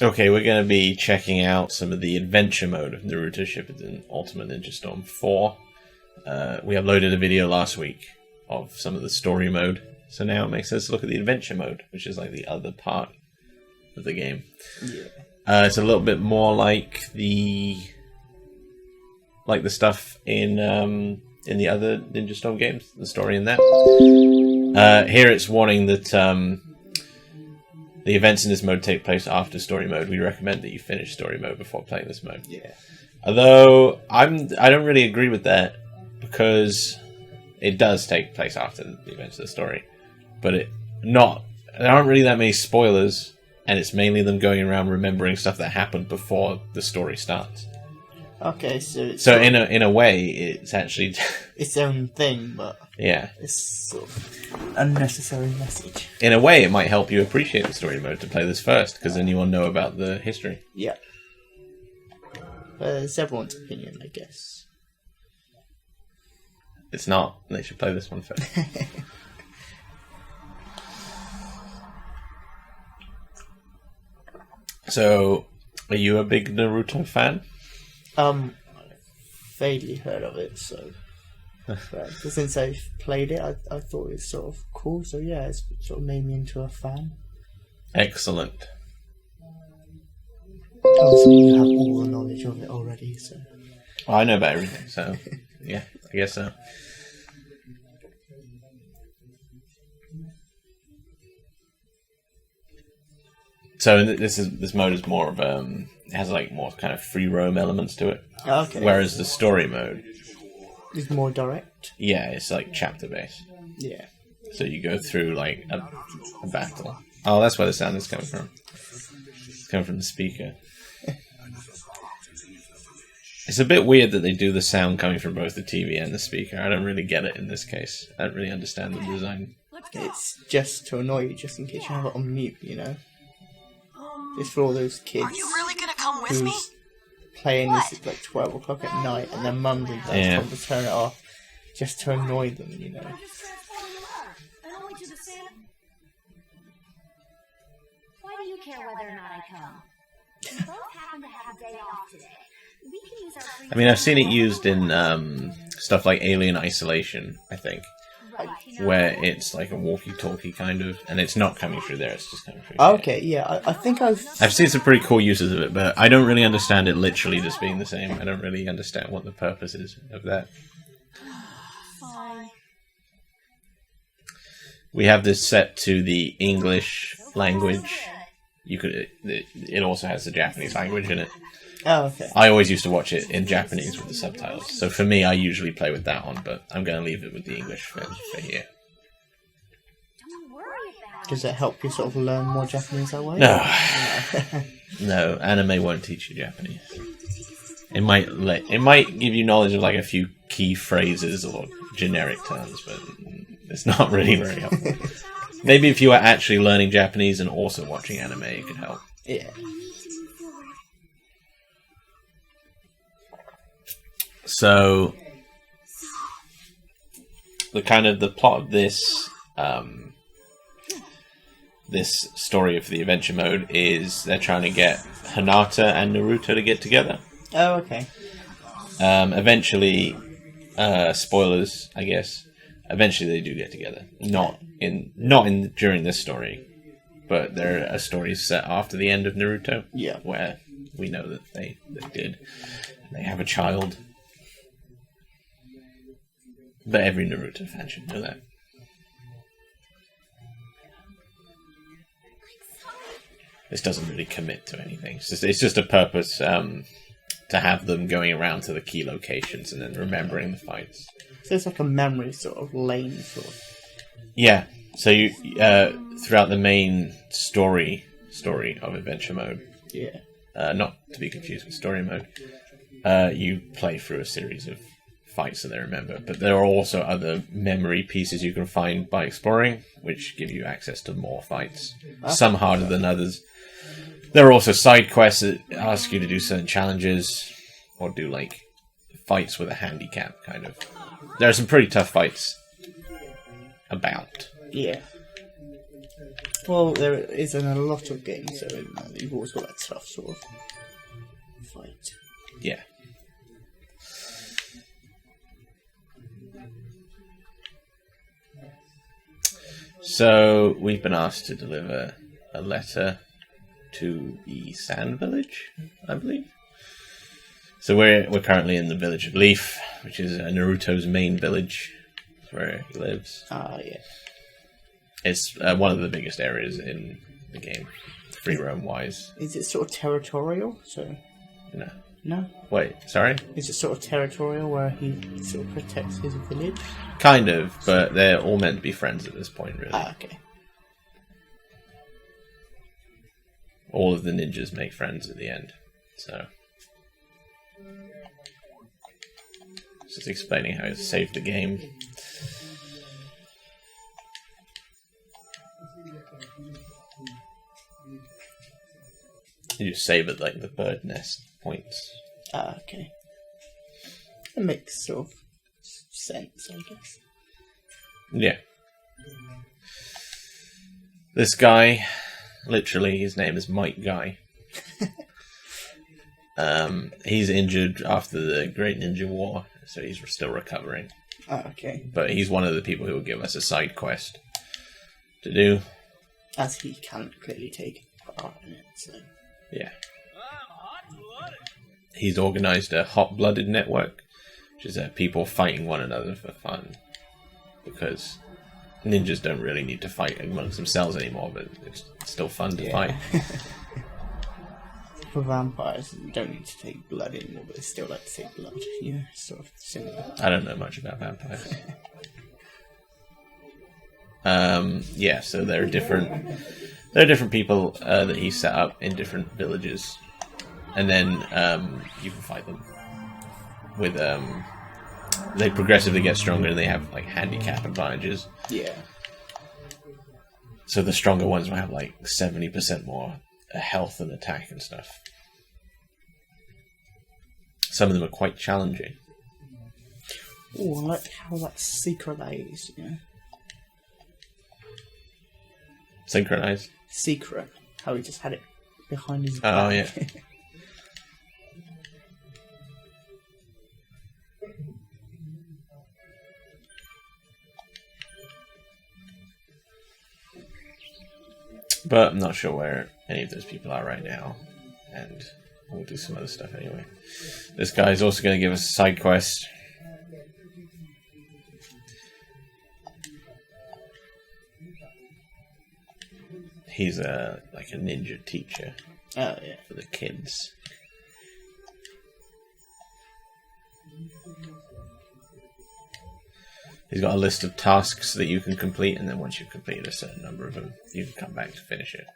Okay, we're going to be checking out some of the adventure mode of Naruto Shippuden Ultimate Ninja Storm 4. We uploaded a video last week of some of the story mode, so now it makes us look at the adventure mode, which is like the other part of the game. Yeah. It's a little bit more like the stuff in the other Ninja Storm games, the story in that. Here it's warning that the events in this mode take place after story mode. We recommend that you finish story mode before playing this mode. Yeah. Although I don't really agree with that, because it does take place after the events of the story, but there aren't really that many spoilers, and it's mainly them going around remembering stuff that happened before the story starts. Okay, so in a way, it's actually its own thing, but yeah, it's sort of unnecessary message. In a way, it might help you appreciate the story mode to play this first, because then you will know about the history. Yeah. It's everyone's opinion, I guess. It's not. They should play this one first. So, are you a big Naruto fan? I've vaguely heard of it, so... But since I've played it, I thought it was sort of cool, so yeah, it's sort of made me into a fan. Excellent. Also, you have all the knowledge of it already, so... Well, I know about everything, so yeah, I guess so. So this mode is more of it has like more kind of free roam elements to it. Okay. Whereas the story mode is more direct. Yeah, it's like chapter based. Yeah. So you go through like a battle. Oh, that's where the sound is coming from. It's coming from the speaker. It's a bit weird that they do the sound coming from both the TV and the speaker. I don't really get it in this case. I don't really understand the design. It's just to annoy you, just in case you have it on mute, you know? It's for all those kids. Are you really gonna come with me? Playing this at like 12 o'clock at night, and their mums and dads come to turn it off just to annoy them, you know? Why do you care whether or not I come? We both happen to have a day off today. We can use our free I mean, I've seen it used in stuff like Alien Isolation, I think. Where it's like a walkie-talkie kind of, and it's not coming through there, it's just coming through here. Okay, yeah, I think I've seen some pretty cool uses of it, but I don't really understand it literally just being the same. I don't really understand what the purpose is of that. We have this set to the English language. It also has the Japanese language in it. Oh, okay. I always used to watch it in Japanese with the subtitles. So for me, I usually play with that one, but I'm going to leave it with the English for here. Does it help you sort of learn more Japanese that way? No. No, anime won't teach you Japanese. It might give you knowledge of like a few key phrases or generic terms, but it's not really very helpful. Maybe if you were actually learning Japanese and also watching anime, it could help. Yeah. So, the plot of this this story of the adventure mode is they're trying to get Hinata and Naruto to get together. Oh, okay. Eventually, spoilers, I guess. Eventually, they do get together. Not during this story, but there are stories set after the end of Naruto. Yeah. Where we know that they did. They have a child. But every Naruto fan should know that. This doesn't really commit to anything. It's just a purpose to have them going around to the key locations and then remembering the fights. So it's like a memory sort of lane, sort of. Yeah. So you throughout the main story of adventure mode. Yeah. Not to be confused with story mode. You play through a series of fights that they remember, but there are also other memory pieces you can find by exploring, which give you access to more fights. Some harder than others. There are also side quests that ask you to do certain challenges, or do like fights with a handicap, kind of. There are some pretty tough fights about. Yeah. Well, there is in a lot of games, so you've always got that tough sort of fight. Yeah. So we've been asked to deliver a letter to the Sand Village, I believe. So we're currently in the village of Leaf, which is Naruto's main village. That's where he lives. Ah, yeah. It's one of the biggest areas in the game, free roam wise. Is it sort of territorial? So No. no. Wait, sorry? Is it sort of territorial where he sort of protects his village? Kind of, but they're all meant to be friends at this point, really. Ah, okay. All of the ninjas make friends at the end, so... Just explaining how it saved the game. You just save at like the bird nest points. Ah, okay. It makes sort of sense, I guess. Yeah. This guy, literally, his name is Mike Guy. He's injured after the Great Ninja War, so he's still recovering. Ah, okay. But he's one of the people who will give us a side quest to do. As he can't clearly take part in it, so... Yeah. He's organised a hot-blooded network, which is people fighting one another for fun. Because ninjas don't really need to fight amongst themselves anymore, but it's still fun to fight. For vampires, you don't need to take blood anymore, but they still like to take blood. Yeah, sort of similar. I don't know much about vampires. Yeah, so there are different people that he set up in different villages, and then you can fight them with they progressively get stronger and they have like handicap advantages. Yeah. So the stronger ones will have like 70% more health and attack and stuff. Some of them are quite challenging. Oh, I like how that's synchronized, you know. Synchronized? Secret. How he just had it behind his back. Oh, yeah. But I'm not sure where any of those people are right now. And we'll do some other stuff anyway. This guy's also going to give us a side quest. He's like a ninja teacher. Oh, yeah. For the kids. He's got a list of tasks that you can complete, and then once you've completed a certain number of them, you can come back to finish it.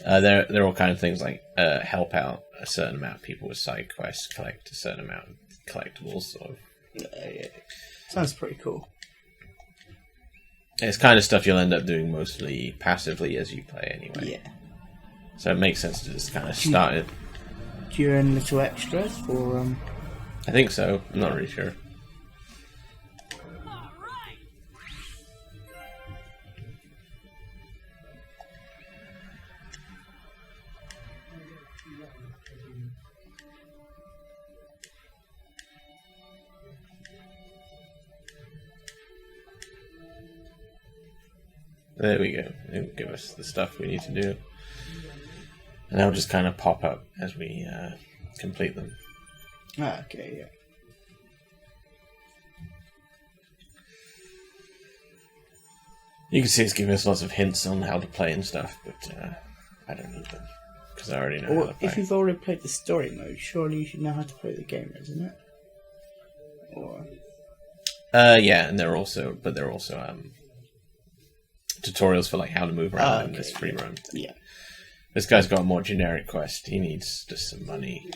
They're all kind of things like help out a certain amount of people with side quests, collect a certain amount of collectibles, sort of. Yeah. Sounds pretty cool. It's kind of stuff you'll end up doing mostly passively as you play anyway. Yeah. So it makes sense to just kind of start it. Do you earn little extras for I think so. I'm not really sure. There we go. It'll give us the stuff we need to do. And they'll just kind of pop up as we complete them. Ah, okay, yeah. You can see it's giving us lots of hints on how to play and stuff, but I don't need them. Because I already know how to play. If you've already played the story mode, surely you should know how to play the game, isn't it? Or... yeah, and they're also tutorials for like how to move around in this free roam thing. Yeah. This guy's got a more generic quest. He needs just some money.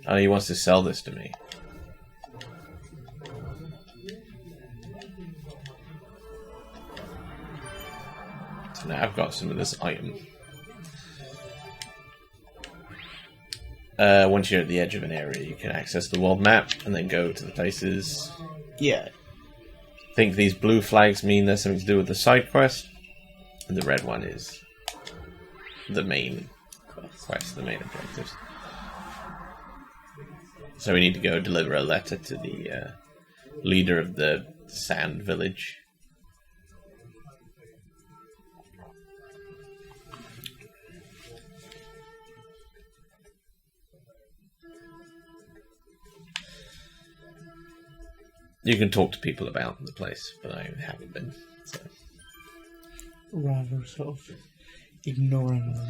Oh, he wants to sell this to me. So now I've got some of this item. Once you're at the edge of an area, you can access the world map and then go to the places. Yeah. I think these blue flags mean there's something to do with the side quest. And the red one is the main quest, the main objectives. So we need to go deliver a letter to the leader of the sand village. You can talk to people about the place, but I haven't been. So. Rather sort of ignoring them.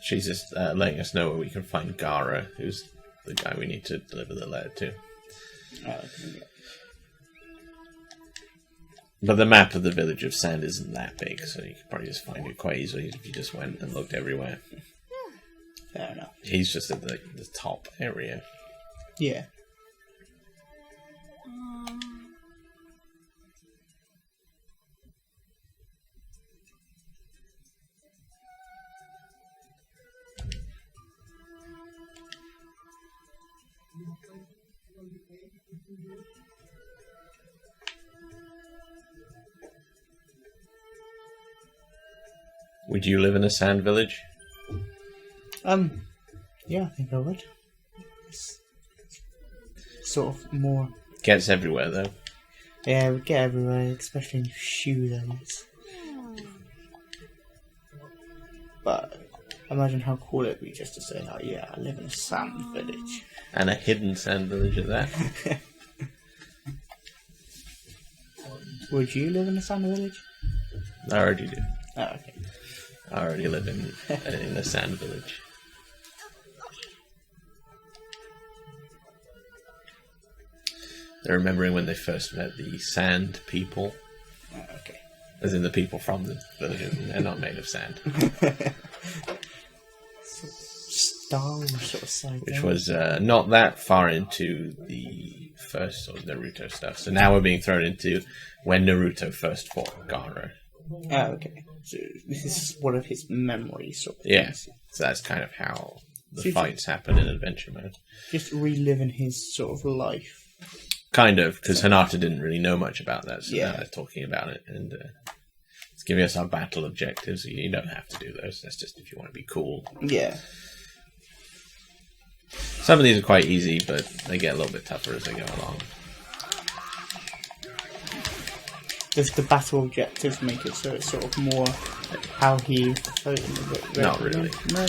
She's just letting us know where we can find Gara, who's the guy we need to deliver the letter to. But the map of the village of sand isn't that big, so you could probably just find it quite easily if you just went and looked everywhere. Fair enough. He's just at the top area. Yeah. Would you live in a sand village? Yeah, I think I would. It's sort of more... Gets everywhere, though. Yeah, it would get everywhere, especially in your shoes. But imagine how cool it would be just to say, oh yeah, I live in a sand village. And a hidden sand village at that. Would you live in a sand village? I already do. Oh, okay. I already live in a sand village. They're remembering when they first met the sand people. Oh, okay. As in the people from the village, and they're not made of sand. Star Wars sort of side. Which was not that far into the first sort of Naruto stuff. So now we're being thrown into when Naruto first fought Gara. Oh, okay. So this is one of his memories, sort of Yeah. things. So that's kind of how the So fights happen in adventure mode. Just reliving his sort of life. Kind of, because Hinata didn't really know much about that, so Yeah. now they're talking about it, and it's giving us our battle objectives. You don't have to do those, that's just if you want to be cool. Yeah. Some of these are quite easy, but they get a little bit tougher as they go along. Does the battle objectives make it so it's sort of more how he fought in the Not really. No.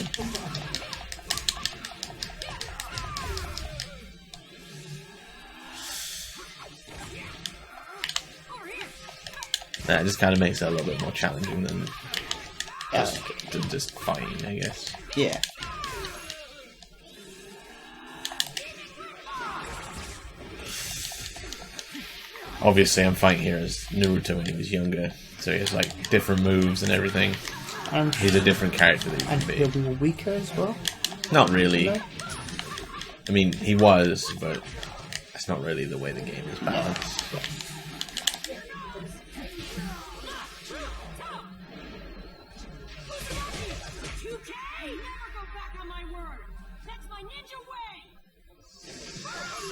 That just kind of makes it a little bit more challenging than Okay. just fighting, I guess. Yeah. Obviously, I'm fighting here as Naruto when he was younger, so he has like different moves and everything. He's a different character that And he he'll can be weaker as well. be. Not really. No? I mean, he was, but that's not really the way the game is balanced.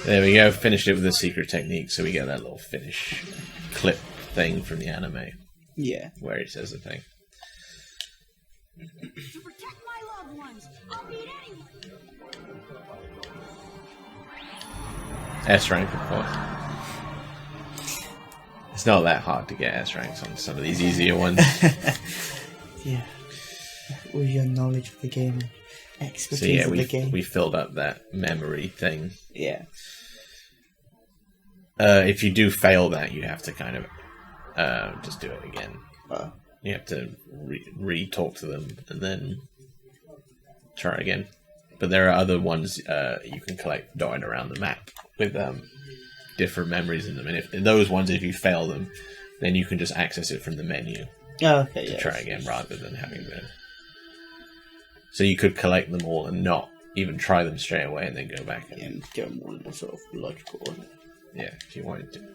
There we go, finished it with a secret technique, so we get that little finish clip thing from the anime, Yeah. where he says the thing. To protect my loved ones, I'll beat anyone. S rank, of course. It's not that hard to get S ranks on some of these easier ones. Yeah. With your knowledge of the game, So expertise yeah, of the game. we filled up that memory thing. Yeah. If you do fail that, you have to kind of just do it again. Well, You have to re-talk to them and then try again. But there are other ones you can collect dotted around the map with different memories in them. And if in those ones, if you fail them, then you can just access it from the menu oh, okay, to yeah. try again rather than having to... So you could collect them all and not even try them straight away and then go back and get more in the sort of logical order. Yeah, if you wanted to.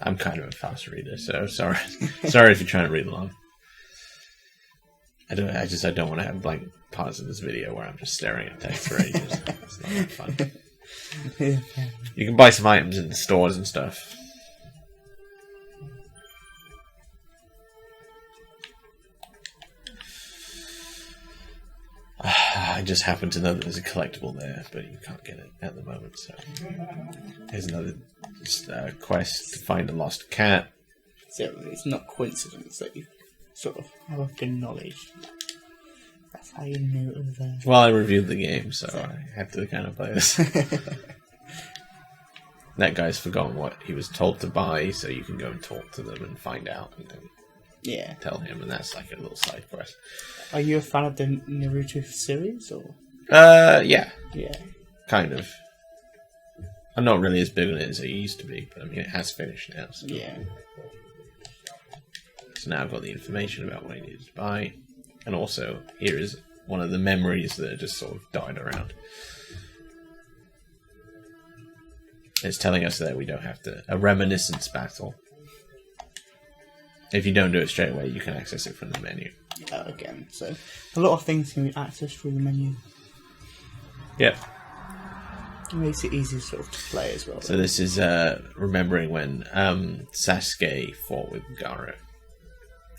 I'm kind of a fast reader, so sorry. Sorry if you're trying to read along. I don't want to have blank parts of this video where I'm just staring at text for ages. It's not that fun. You can buy some items in the stores and stuff. I just happen to know that there's a collectible there, but you can't get it at the moment. So here's another quest to find a lost cat. So it's not coincidence that you sort of have a good knowledge. That's how you know it was there. Well, I reviewed the game, so I have to kind of play this. That guy's forgotten what he was told to buy, so you can go and talk to them and find out, and then tell him, and that's like a little side quest. Are you a fan of the Naruto series, or? Yeah. Yeah. Kind of. I'm not really as big on it as I used to be, but I mean, it has finished now. So. Yeah. So now I've got the information about what I needed to buy, and also here is one of the memories that just sort of died around. It's telling us that we don't have to... A reminiscence battle. If you don't do it straight away, you can access it from the menu. Again, so a lot of things can be accessed through the menu. Yep. It makes it easier sort of to play as well. So this is remembering when Sasuke fought with Gaara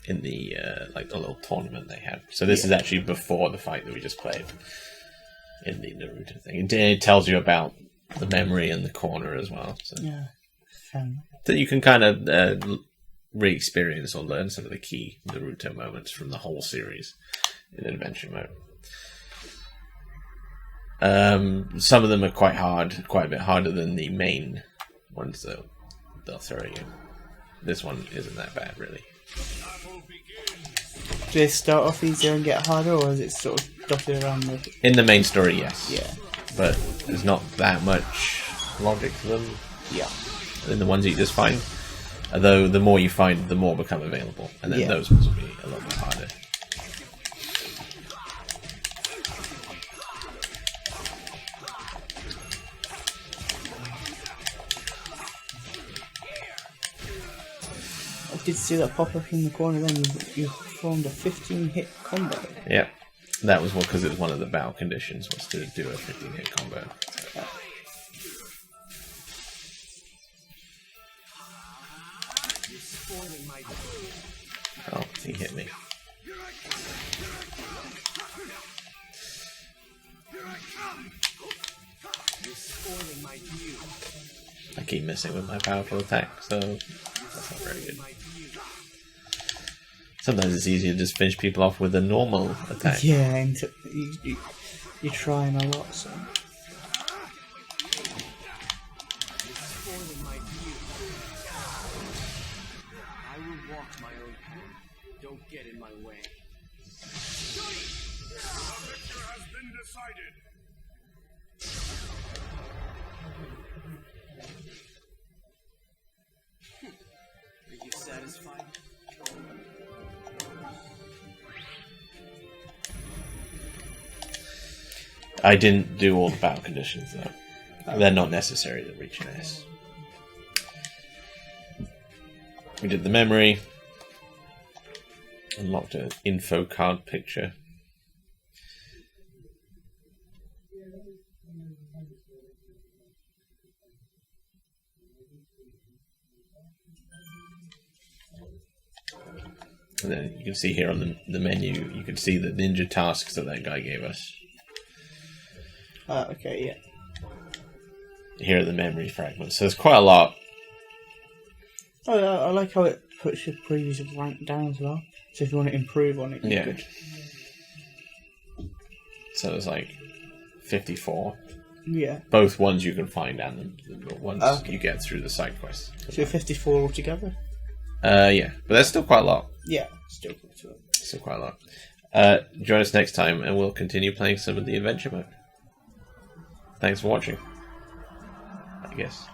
in the like the little tournament they had. So this is actually before the fight that we just played in the Naruto thing. It tells you about the memory in the corner as well. So. Yeah. So you can kind of re-experience or learn some of the key Naruto moments from the whole series in adventure mode. Some of them are quite a bit harder than the main ones that they'll throw you. This one isn't that bad, really. Do they start off easier and get harder, or is it sort of dotted around the... In the main story, yes. Yeah. But there's not that much logic to them. Yeah. In the ones that you just find. Although the more you find, the more become available. And then those ones will be a little bit harder. I did see that pop up in the corner then. You formed a 15-hit combo. Yeah. That was because it was one of the battle conditions, was to do a 15-hit combo. Oh, he hit me. I keep missing with my powerful attack, so that's not very good. Sometimes it's easier to just finish people off with a normal attack. Yeah, and you're trying a lot, so... I didn't do all the battle conditions though. They're not necessary to reach an S. We did the memory. Unlocked an info card picture. And then you can see here on the menu, you can see the ninja tasks that guy gave us. Okay, yeah. Here are the memory fragments. So there's quite a lot. Oh, I like how it puts your previous rank down as well. So if you want to improve on it, you could. So there's like 54. Yeah. Both ones you can find and the ones you get through the side quests. So 54 altogether? Yeah. But there's still quite a lot. Yeah, still quite a lot. Join us next time and we'll continue playing some of the adventure mode. Thanks for watching. guess.